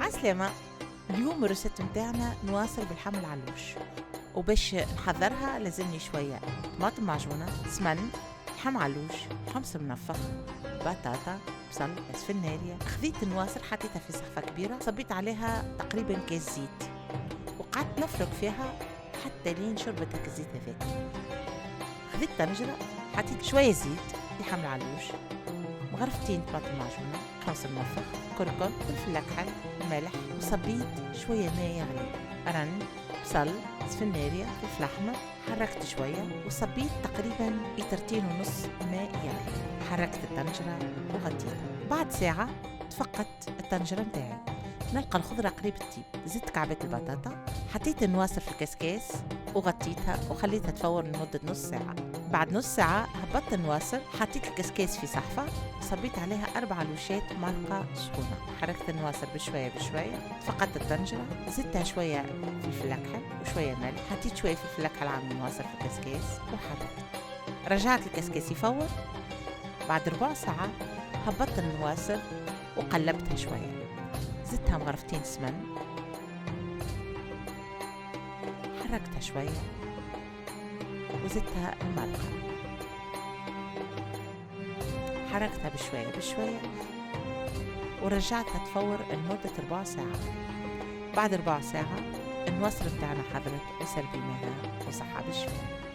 عسلامة. اليوم الريسيت متاعنا نواصل بالحمل علوش، وباش نحضرها لازمني شوية طماطم معجونة، سمن، لحم علوش، خمس منفخ، بطاطا، بصل، فلفل. خذيت النواصر حطيتها في صحفة كبيرة، صبيت عليها تقريبا كاس زيت وقعدت نفرك فيها حتى لين شربت هيك الزيت هذاك. خذيت طنجرة حطيت شوية زيت في حمل علوش، مغرفتين طماطم معجونة، خمس منفخ، كركم، فلفل أكحل، ملح، وصبيت شوية ماء يغلي، رن، بصل، سفنارية، فلفل أحمر، حركت شوية وصبيت تقريبا لترتين ونص ماء يغلي، حركت الطنجرة وغطيتها. بعد ساعة تفقدت الطنجرة متاعي، نلقى الخضرة قريب الطيب، زدت كعبات البطاطا، حطيت النواصر في الكسكاس وغطيتها وخليتها تفور لمدة نص ساعة. بعد نص ساعة هبطت النواصر، حطيت الكسكاس في صحفة، صبيت عليها 4 لوشات مرقة سخونة، حركت النواصر بشوية بشوية، فقدت الطنجرة، زدتها شوية فلفل أكحل وشوية ملح، حطيت شوية فلفل أكحل على النواصر في الكسكاس وحركت. رجعت الكسكاس يفور. بعد ربع ساعة هبطت النواصر وقلبتها شوية، زدتها مغرفتين سمن، حركتها شوية وزدتها المرقة، حركتها بشوية بشوية ورجعتها تفور لمدة 4 ساعة. بعد 4 ساعة النواصر بتاعنا حضرت وسلبيناها وصحة بالشفاء.